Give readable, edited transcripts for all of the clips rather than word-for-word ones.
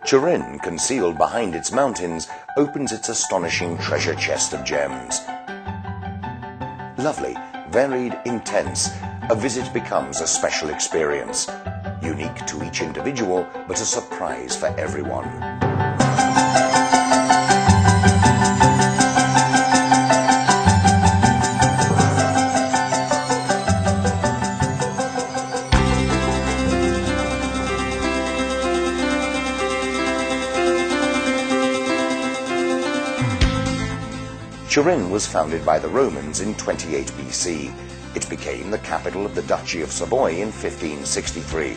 Turin, concealed behind its mountains, opens its astonishing treasure chest of gems. Lovely, varied, intense, a visit becomes a special experience, unique to each individual, but a surprise for everyone. Turin was founded by the Romans in 28 BC. It became the capital of the Duchy of Savoy in 1563.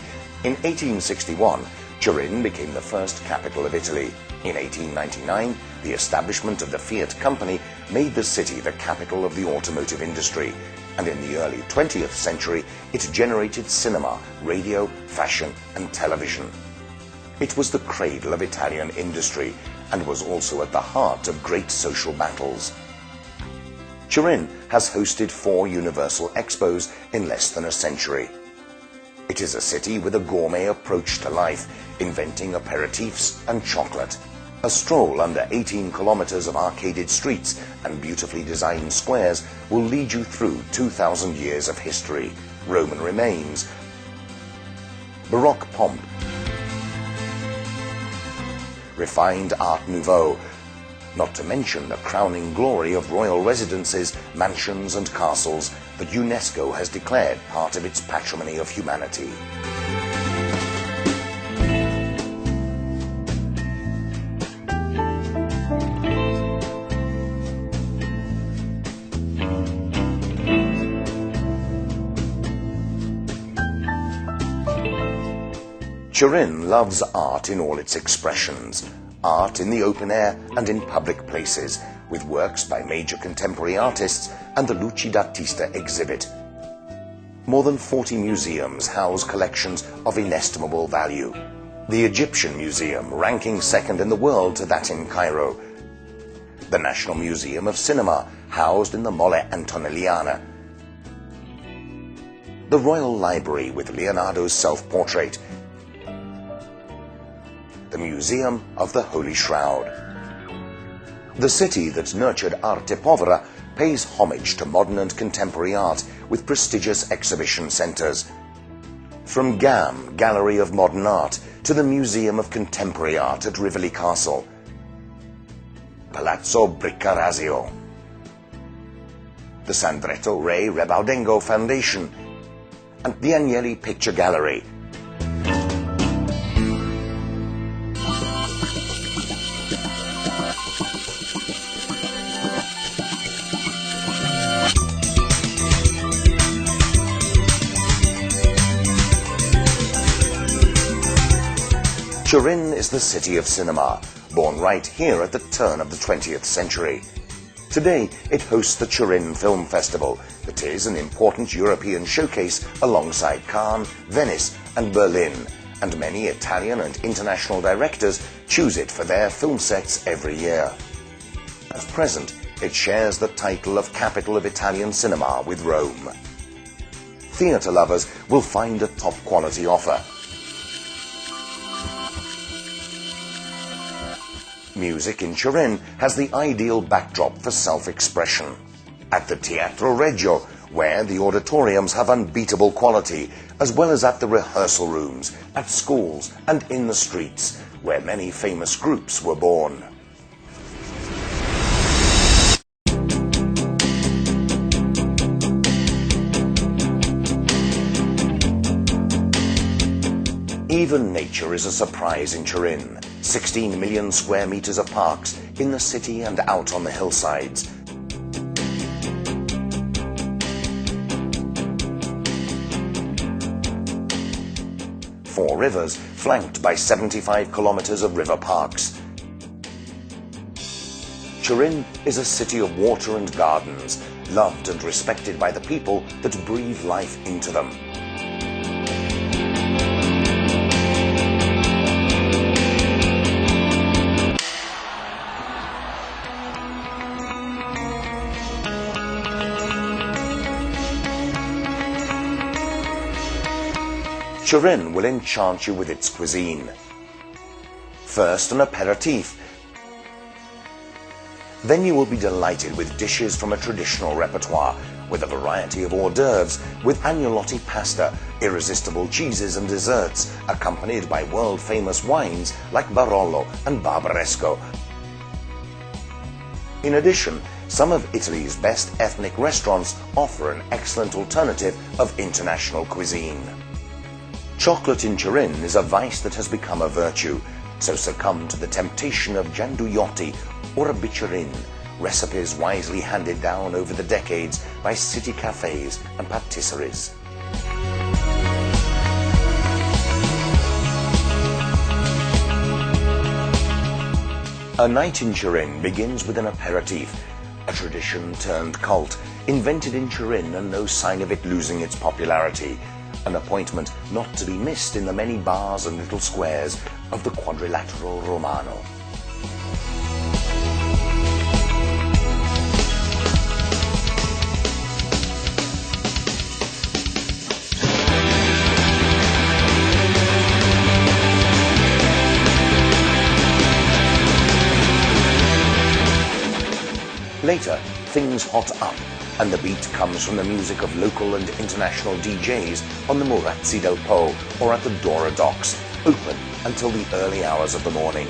In 1861, Turin became the first capital of Italy. In 1899, the establishment of the Fiat Company made the city the capital of the automotive industry. And in the early 20th century, it generated cinema, radio, fashion, and television. It was the cradle of Italian industry and was also at the heart of great social battles. Turin has hosted 4 Universal Expos in less than a century. It is a city with a gourmet approach to life, inventing aperitifs and chocolate. A stroll under 18 kilometers of arcaded streets and beautifully designed squares will lead you through 2,000 years of history, Roman remains, Baroque pomp, refined Art Nouveau, not to mention the crowning glory of royal residences, mansions and castles that UNESCO has declared part of its patrimony of humanity. Turin loves art in all its expressions. Art in the open air and in public places, with works by major contemporary artists and the Luci d'Artista exhibit. More than 40 museums house collections of inestimable value. The Egyptian Museum, ranking second in the world to that in Cairo. The National Museum of Cinema, housed in the Mole Antonelliana. The Royal Library with Leonardo's self-portrait. The Museum of the Holy Shroud. The city that nurtured arte povera pays homage to modern and contemporary art with prestigious exhibition centres. From GAM, Gallery of Modern Art, to the Museum of Contemporary Art at Rivoli Castle, Palazzo Briccarazio, the Sandretto Re Rebaudengo Foundation, and the Agnelli Picture Gallery. Turin is the city of cinema, born right here at the turn of the 20th century. Today, it hosts the Turin Film Festival that is an important European showcase alongside Cannes, Venice and Berlin, and many Italian and international directors choose it for their film sets every year. At present, it shares the title of Capital of Italian Cinema with Rome. Theatre lovers will find a top-quality offer. Music in Turin has the ideal backdrop for self-expression. At the Teatro Regio, where the auditoriums have unbeatable quality, as well as at the rehearsal rooms, at schools and in the streets, where many famous groups were born. Even nature is a surprise in Turin. 16 million square meters of parks in the city and out on the hillsides. Four rivers flanked by 75 kilometers of river parks. Turin is a city of water and gardens, loved and respected by the people that breathe life into them. Turin will enchant you with its cuisine. First, an aperitif. Then you will be delighted with dishes from a traditional repertoire, with a variety of hors d'oeuvres, with agnolotti pasta, irresistible cheeses and desserts, accompanied by world-famous wines like Barolo and Barbaresco. In addition, some of Italy's best ethnic restaurants offer an excellent alternative of international cuisine. Chocolate in Turin is a vice that has become a virtue, so succumb to the temptation of gianduiotti or a bicerin, recipes wisely handed down over the decades by city cafes and patisseries. A night in Turin begins with an aperitif, a tradition turned cult, invented in Turin and no sign of it losing its popularity, an appointment not to be missed in the many bars and little squares of the Quadrilatero Romano. Later, things hot up, and the beat comes from the music of local and international DJs on the Murazzi del Po or at the Dora docks, open until the early hours of the morning.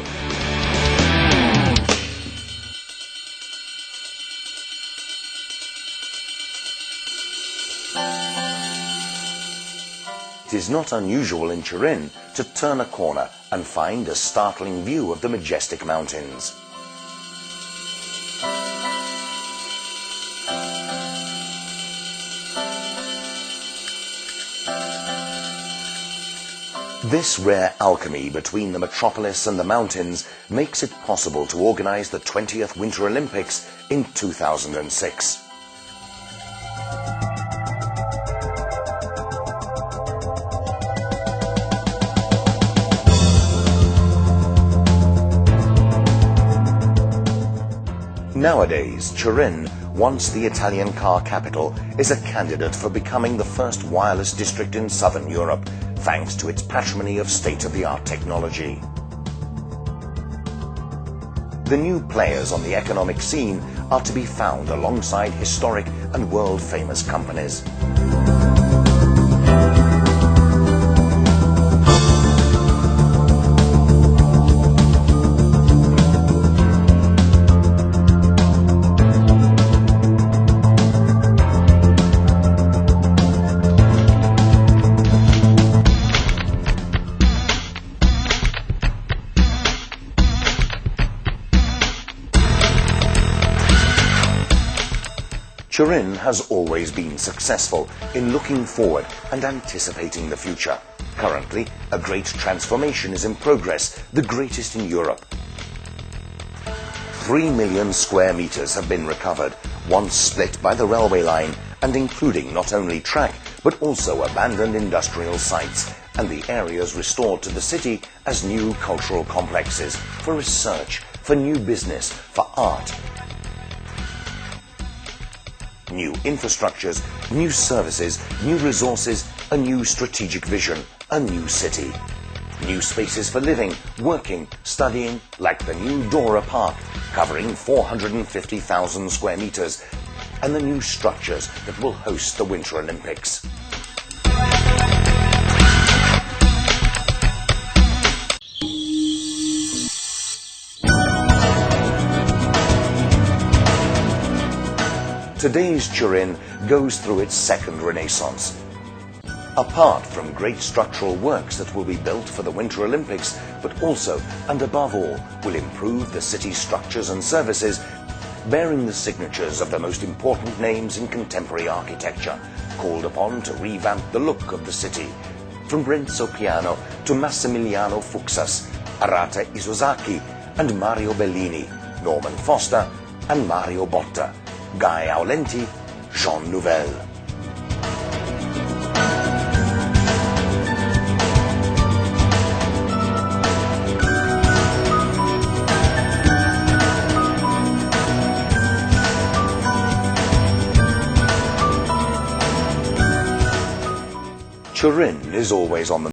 It is not unusual in Turin to turn a corner and find a startling view of the majestic mountains. This rare alchemy between the metropolis and the mountains makes it possible to organize the 20th Winter Olympics in 2006. Nowadays, Turin, once the Italian car capital, is a candidate for becoming the first wireless district in southern Europe, thanks to its patrimony of state-of-the-art technology. The new players on the economic scene are to be found alongside historic and world-famous companies. Turin has always been successful in looking forward and anticipating the future. Currently, a great transformation is in progress, the greatest in Europe. 3 million square meters have been recovered, once split by the railway line, and including not only track, but also abandoned industrial sites, and the areas restored to the city as new cultural complexes, for research, for new business, for art, new infrastructures, new services, new resources, a new strategic vision, a new city. New spaces for living, working, studying, like the new Dora Park, covering 450,000 square meters, and the new structures that will host the Winter Olympics. Today's Turin goes through its second renaissance. Apart from great structural works that will be built for the Winter Olympics, but also, and above all, will improve the city's structures and services, bearing the signatures of the most important names in contemporary architecture, called upon to revamp the look of the city, from Renzo Piano to Massimiliano Fuxas, Arata Isozaki and Mario Bellini, Norman Foster and Mario Botta, Guy Aulenti, Jean Nouvel. Turin is always on the